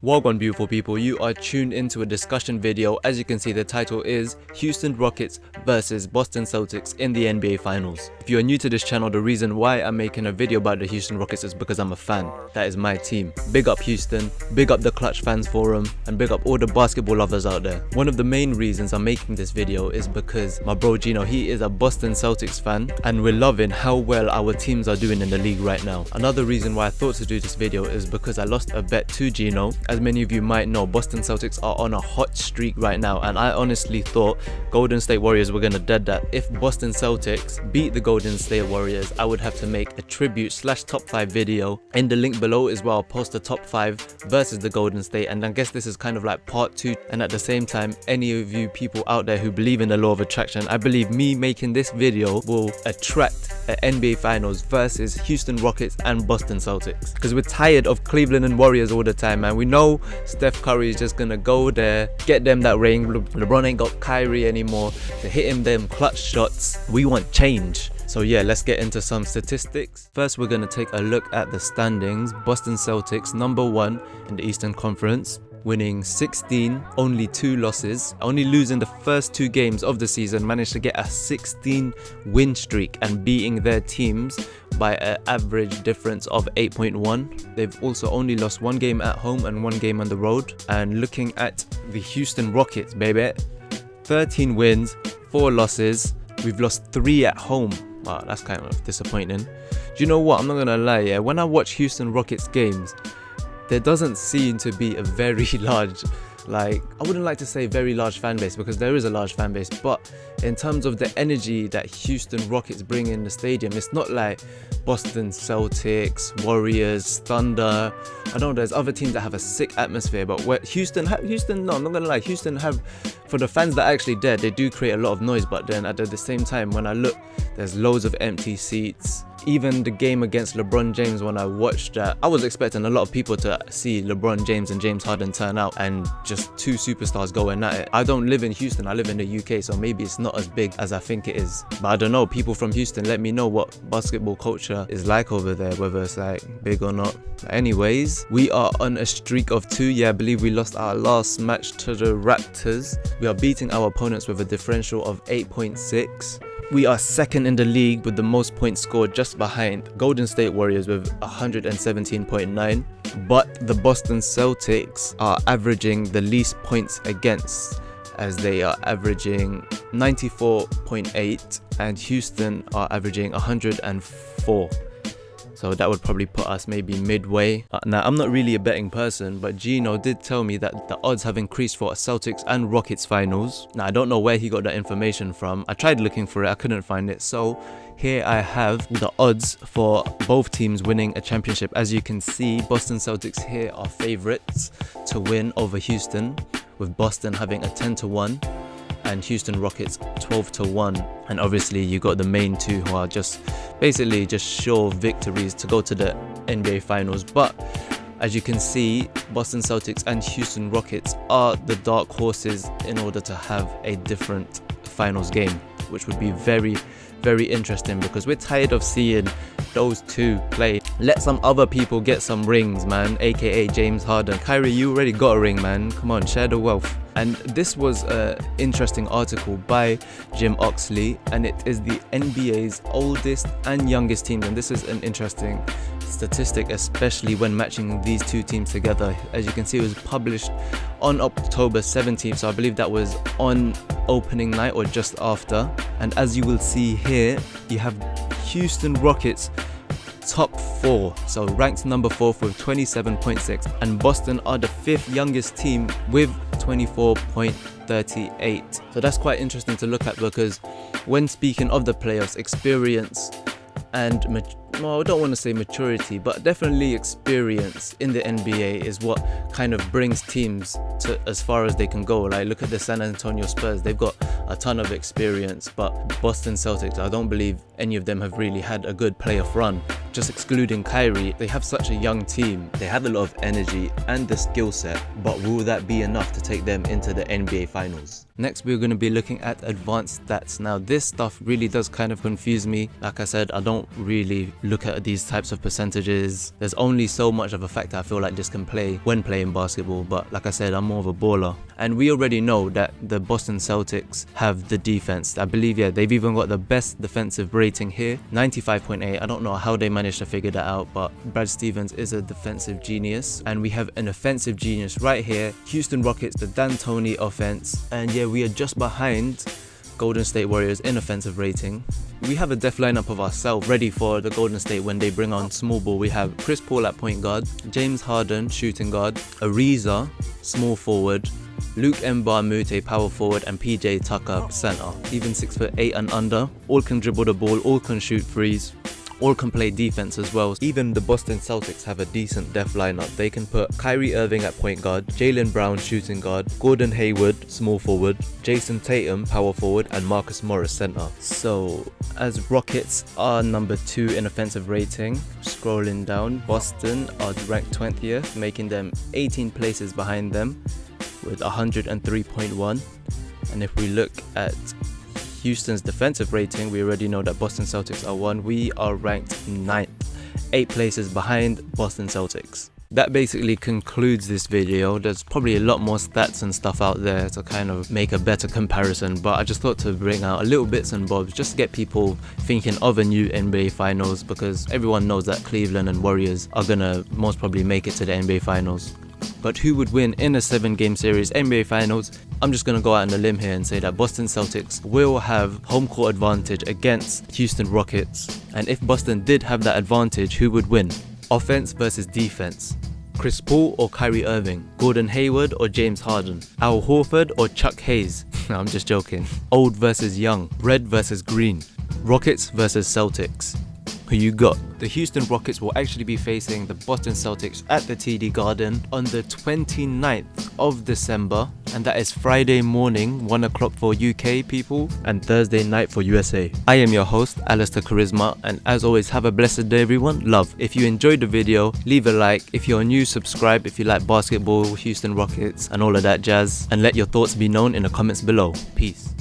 WARGWAN beautiful people, you are tuned into a discussion video. As you can see, the title is Houston Rockets versus Boston Celtics in the NBA Finals. If you are new to this channel, the reason why I'm making a video about the Houston Rockets is because I'm a fan. That is my team. Big up Houston, big up the Clutch Fans Forum, and big up all the basketball lovers out there. One of the main reasons I'm making this video is because my bro Gino, he is a Boston Celtics fan, and we're loving how well our teams are doing in the league right now. Another reason why I thought to do this video is because I lost a bet to Gino. As many of you might know, Boston Celtics are on a hot streak right now, and I honestly thought Golden State Warriors were going to dead that. If Boston Celtics beat the Golden State Warriors, I would have to make a tribute / top 5 video. In the link below is where I'll post the top 5 versus the Golden State, and I guess this is kind of like part 2. And at the same time, any of you people out there who believe in the law of attraction, I believe me making this video will attract an NBA Finals versus Houston Rockets and Boston Celtics, because we're tired of Cleveland and Warriors all the time, man. We know Steph Curry is just gonna go there, get them that ring. LeBron ain't got Kyrie anymore to hit him them clutch shots. We want change. So yeah, let's get into some statistics. First, we're gonna take a look at the standings. Boston Celtics, number 1 in the Eastern Conference, winning 16, only 2 losses, only losing the first 2 games of the season, managed to get a 16 win streak and beating their teams by an average difference of 8.1. They've also only lost 1 game at home and 1 game on the road. And looking at the Houston Rockets, baby, 13 wins, 4 losses. We've lost 3 at home. Wow, that's kind of disappointing. Do you know what? I'm not gonna lie, yeah, when I watch Houston Rockets games, there doesn't seem to be a very large, I wouldn't like to say very large fan base, because there is a large fan base, but in terms of the energy that Houston Rockets bring in the stadium, it's not like Boston Celtics, Warriors, Thunder. I know there's other teams that have a sick atmosphere, but where Houston, no, I'm not gonna lie, Houston have, for the fans that are actually there, they do create a lot of noise, but then at the same time, when I look, there's loads of empty seats. Even the game against LeBron James, when I watched that, I was expecting a lot of people to see LeBron James and James Harden turn out and just 2 superstars going at it. I don't live in Houston, I live in the UK, so maybe it's not as big as I think it is. But I don't know, people from Houston, let me know what basketball culture is like over there, whether it's like big or not. Anyways, we are on a streak of 2. Yeah, I believe we lost our last match to the Raptors. We are beating our opponents with a differential of 8.6. We are 2nd in the league with the most points scored, just behind Golden State Warriors with 117.9. But the Boston Celtics are averaging the least points against, as they are averaging 94.8, and Houston are averaging 104. So that would probably put us maybe midway. Now, I'm not really a betting person, but Gino did tell me that the odds have increased for Celtics and Rockets finals. Now, I don't know where he got that information from. I tried looking for it, I couldn't find it. So here I have the odds for both teams winning a championship. As you can see, Boston Celtics here are favorites to win over Houston, with Boston having a 10-1. and Houston Rockets 12-1. And obviously you got the main 2 who are just basically just sure victories to go to the NBA Finals. But as you can see, Boston Celtics and Houston Rockets are the dark horses in order to have a different finals game, which would be very, very interesting, because we're tired of seeing those 2 play. Let some other people get some rings, man, aka James Harden. Kyrie, you already got a ring, man. Come on, share the wealth. And this was an interesting article by Jim Oxley, and it is the NBA's oldest and youngest teams. And this is an interesting statistic, especially when matching these 2 teams together. As you can see, it was published on October 17th, so I believe that was on opening night or just after. And as you will see here, you have Houston Rockets top 4, so ranked number 4th with 27.6, and Boston are the 5th youngest team with 24.38. So that's quite interesting to look at, because when speaking of the playoffs, experience and well, I don't want to say maturity, but definitely experience in the NBA is what kind of brings teams to as far as they can go. Like, look at the San Antonio Spurs, they've got a ton of experience, but Boston Celtics, I don't believe any of them have really had a good playoff run. just excluding Kyrie, they have such a young team. They have a lot of energy and the skill set, but will that be enough to take them into the NBA Finals? Next, we're going to be looking at advanced stats. Now, this stuff really does kind of confuse me. Like I said, I don't really look at these types of percentages. There's only so much of a factor I feel like this can play when playing basketball, but like I said, I'm more of a baller. And we already know that the Boston Celtics have the defense. I believe, yeah, they've even got the best defensive rating here, 95.8. I don't know how they managed to figure that out, but Brad Stevens is a defensive genius. And we have an offensive genius right here, Houston Rockets, the D'Antoni offense. And yeah, we are just behind Golden State Warriors in offensive rating. We have a def lineup of ourselves ready for the Golden State when they bring on small ball. We have Chris Paul at point guard, James Harden shooting guard, Ariza small forward, Luke Mbamute power forward, and PJ Tucker center. Even 6'8" and under, all can dribble the ball, all can shoot threes, all can play defense as well. Even the Boston Celtics have a decent def lineup. They can put Kyrie Irving at point guard, Jaylen Brown shooting guard, Gordon Hayward small forward, Jason Tatum power forward, and Marcus Morris center. So as Rockets are number 2 in offensive rating, scrolling down, Boston are ranked 20th, making them 18 places behind them with 103.1. And if we look at Houston's defensive rating, we already know that Boston Celtics are 1. We are ranked 9th, 8 places behind Boston Celtics. That basically concludes this video. There's probably a lot more stats and stuff out there to kind of make a better comparison, but I just thought to bring out a little bits and bobs just to get people thinking of a new NBA Finals, because everyone knows that Cleveland and Warriors are gonna most probably make it to the NBA Finals. But who would win in a 7-game series NBA Finals? I'm just going to go out on a limb here and say that Boston Celtics will have home court advantage against Houston Rockets. And if Boston did have that advantage, who would win? Offense versus defense. Chris Paul or Kyrie Irving? Gordon Hayward or James Harden? Al Horford or Chuck Hayes? No, I'm just joking. Old versus young. Red versus green. Rockets versus Celtics. Who you got? The Houston Rockets will actually be facing the Boston Celtics at the TD Garden on the 29th of December, and that is Friday morning, 1 o'clock for UK people, and Thursday night for USA. I am your host, Alistair Charisma, and as always, have a blessed day everyone. Love. If you enjoyed the video, leave a like. If you're new, subscribe if you like basketball, Houston Rockets, and all of that jazz, and let your thoughts be known in the comments below. Peace.